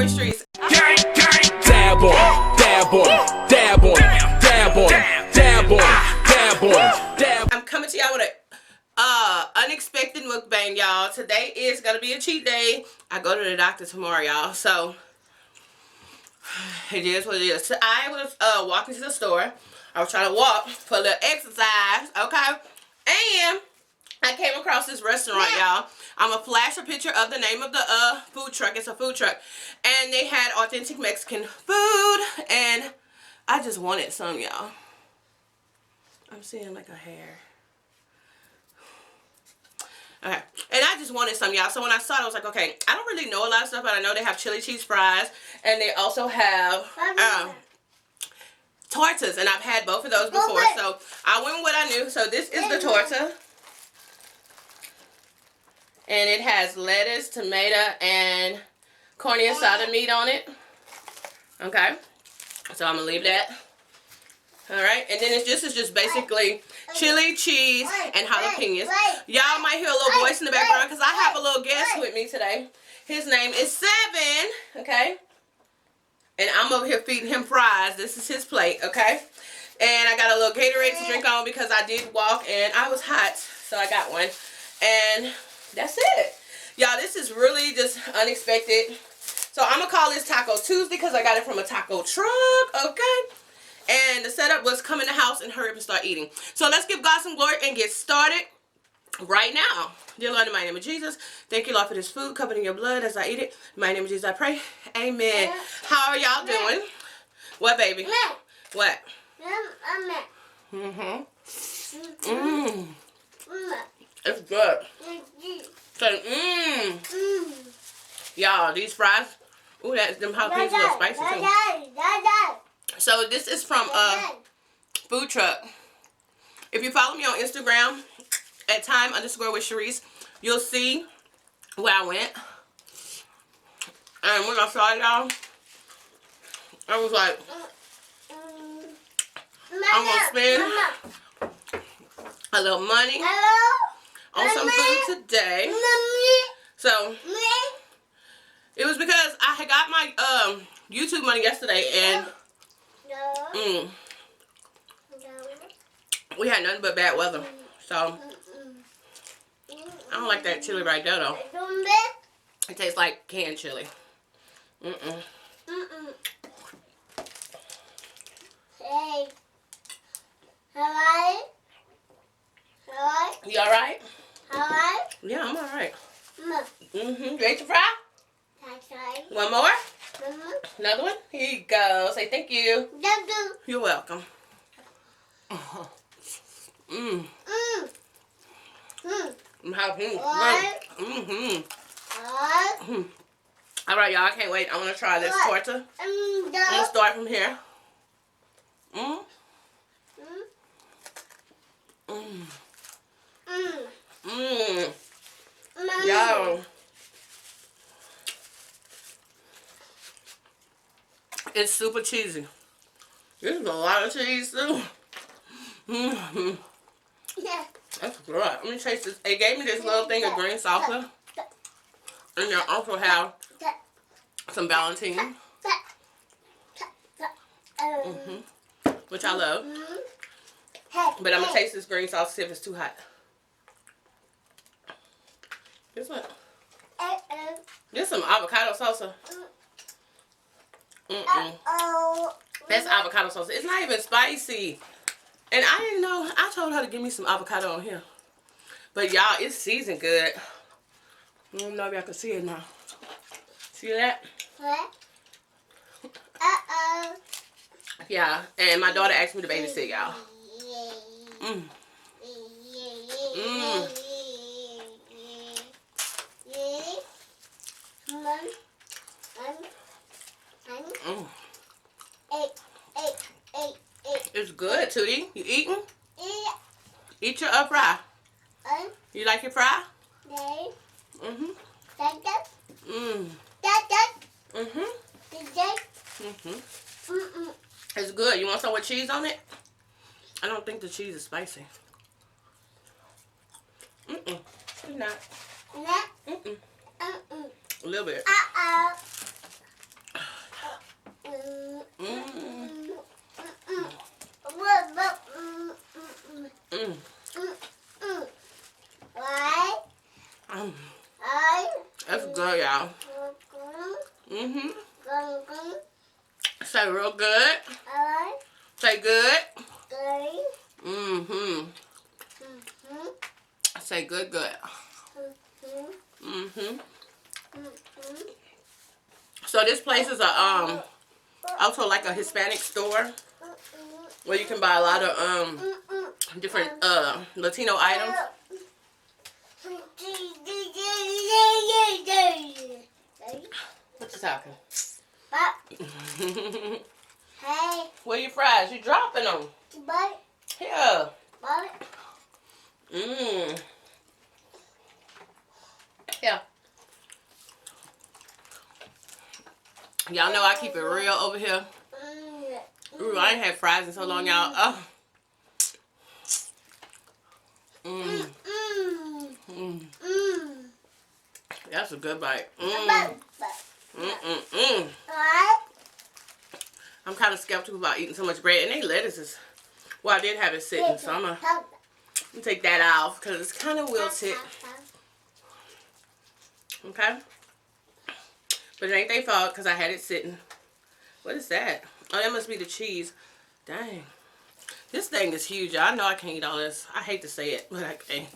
with Cherice. Dab on, dab on, dab on, dab on, dab on, dab on, dab. I'm coming to y'all with a unexpected mukbang, y'all. Today is gonna be a cheat day. I go to the doctor tomorrow, y'all. So it is what it is. So I was walking to the store. I was trying to walk for a little exercise, okay? And I came across this restaurant, y'all. I'm gonna flash a picture of the name of the food truck. It's a food truck. And they had authentic Mexican food. And I just wanted some, y'all. I'm seeing like a hair. Okay. And I just wanted some, y'all. So when I saw it, I was like, okay, I don't really know a lot of stuff, but I know they have chili cheese fries. And they also have tortas. And I've had both of those before. So I went with what I knew. So this is the torta. And it has lettuce, tomato, and carne asada meat on it. Okay. So I'm going to leave that. Alright. And then it's just basically chili, cheese, and jalapenos. Y'all might hear a little voice in the background because I have a little guest with me today. His name is Seven. Okay. And I'm over here feeding him fries. This is his plate. Okay. And I got a little Gatorade to drink on because I did walk and I was hot. So I got one. And that's it. Y'all, this is really just unexpected. So I'm going to call this Taco Tuesday because I got it from a taco truck. Okay. And the setup was come in the house and hurry up and start eating. So let's give God some glory and get started right now. Dear Lord, in my name of Jesus, thank you, Lord, for this food covered in your blood as I eat it. In my name of Jesus, I pray. Amen. How are y'all doing? What, baby? What? Mm-hmm. It's good. So, y'all, these fries. Ooh, them jalapenos a little spicy too. So this is from a food truck. If you follow me on Instagram at time_with_Cherice, you'll see where I went. And when I saw y'all, I was like, I'm gonna spend a little money on some food today. So it was because I had got my YouTube money yesterday and we had nothing but bad weather. So I don't like that chili right there though. It tastes like canned chili. Hey. Alright? You alright? Alright? Yeah, I'm alright. You ate your fry? One more? Another one? Here you go. Say thank you. Thank you. You're welcome. Alright, y'all. I can't wait. I want to try this torta. I'm going to start from here. Yo. It's super cheesy. This is a lot of cheese too. That's good. Let me taste this. They gave me this little thing of green salsa. And they also have some Valentine. Which I love. But I'm going to taste this green sauce, see if it's too hot. This one. This is some avocado salsa. That's avocado sauce. It's not even spicy. And I didn't know. I told her to give me some avocado on here. But y'all, it's seasoned good. I don't know if y'all can see it now. See that? Yeah. And my daughter asked me to babysit y'all. It's good, Tootie. You eating? Eat your fry. You like your fry? It's good. You want some with cheese on it? I don't think the cheese is spicy. It's not. A little bit. y'all. Say real good. Say good. Say good, good. So this place is a also like a Hispanic store where you can buy a lot of different Latino items. What you talking? Hey. Where your fries? You dropping them? Here. Yeah. Y'all know I keep it real over here. Ooh, I ain't had fries in so long, y'all. Oh. That's a good bite. I'm kind of skeptical about eating so much bread. And they lettuce is... Well, I did have it sitting, so I'm going to take that off because it's kind of wilted. Okay? But it ain't their fault because I had it sitting. What is that? Oh, that must be the cheese. Dang. This thing is huge. I know I can't eat all this. I hate to say it, but I can't.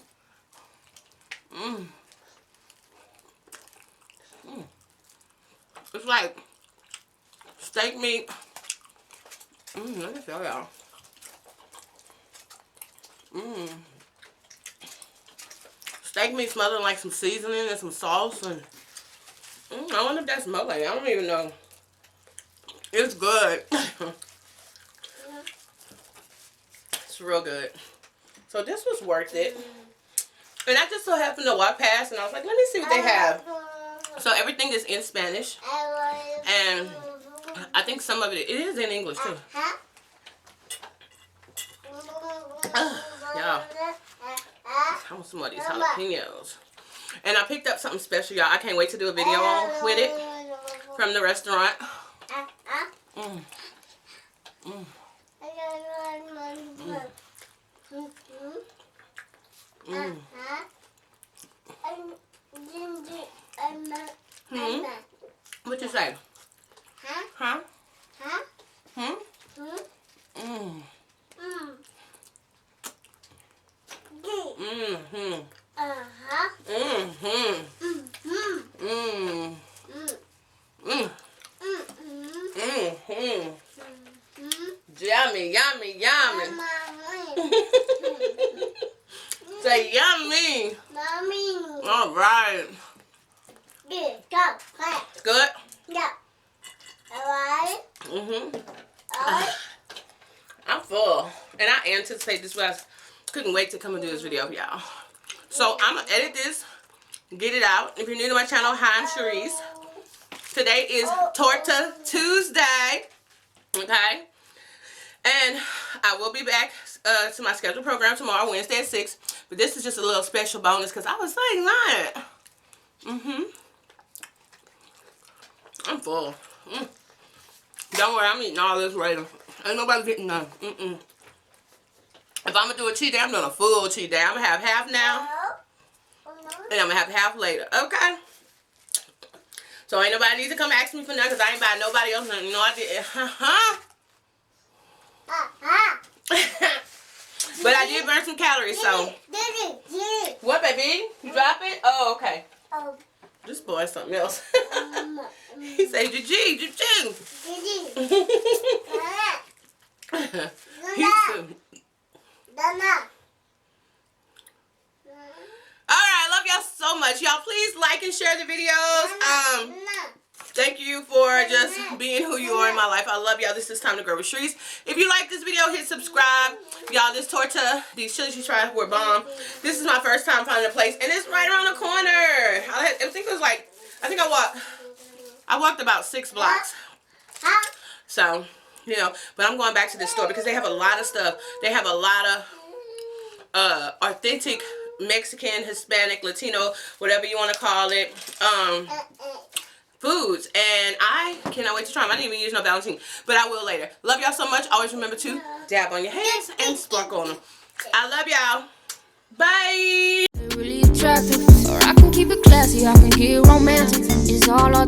It's like steak meat. Let me show y'all. Steak meat smelling like some seasoning and some sauce. And I wonder if that's mole. I don't even know. It's good. It's real good. So this was worth it. And I just so happened to walk past and I was like, let me see what they have. So everything is in Spanish. And I think some of it is in English too. Y'all, I want some of these jalapenos. And I picked up something special, y'all. I can't wait to do a video on with it from the restaurant. What you say? Huh? Yummy, yummy, yummy. Say yummy. Mommy. All right. Good? Yeah. Alright. I'm full. And I anticipate this was. Couldn't wait to come and do this video for y'all. So I'm going to edit this. Get it out. If you're new to my channel, hi, I'm Cherice. Today is Torta Tuesday. Okay? And I will be back to my scheduled program tomorrow, Wednesday at 6. But this is just a little special bonus because I was like, lying. I'm full. Don't worry, I'm eating all this later. Ain't nobody getting none. If I'm going to do a cheat day, I'm doing a full cheat day. I'm going to have half now. And I'm going to have half later. Okay? So ain't nobody need to come ask me for nothing because I ain't buying nobody else nothing. You know I did. But I did burn some calories, so. What, baby? You drop it? Oh, okay. This boy is something else. He say, Gigi, Gigi. Alright, I love y'all so much. Y'all please like and share the videos. Thank you for just being who you are in my life. I love y'all. This is Time to Grow with Cherice. If you like this video, hit subscribe. Y'all, this Torta, these chili cheese fries were bomb. This is my first time finding a place, and it's right around the corner. I think it was like, I walked about 6 blocks. So, you know, but I'm going back to this store because they have a lot of stuff. They have a lot of authentic Mexican, Hispanic, Latino, whatever you want to call it, foods, and I cannot wait to try them. I didn't even use no Valentine, but I will later. Love y'all so much. Always remember to dab on your hands and sparkle on them. I love y'all. Bye. keep it classy, I can get romantic. It's all I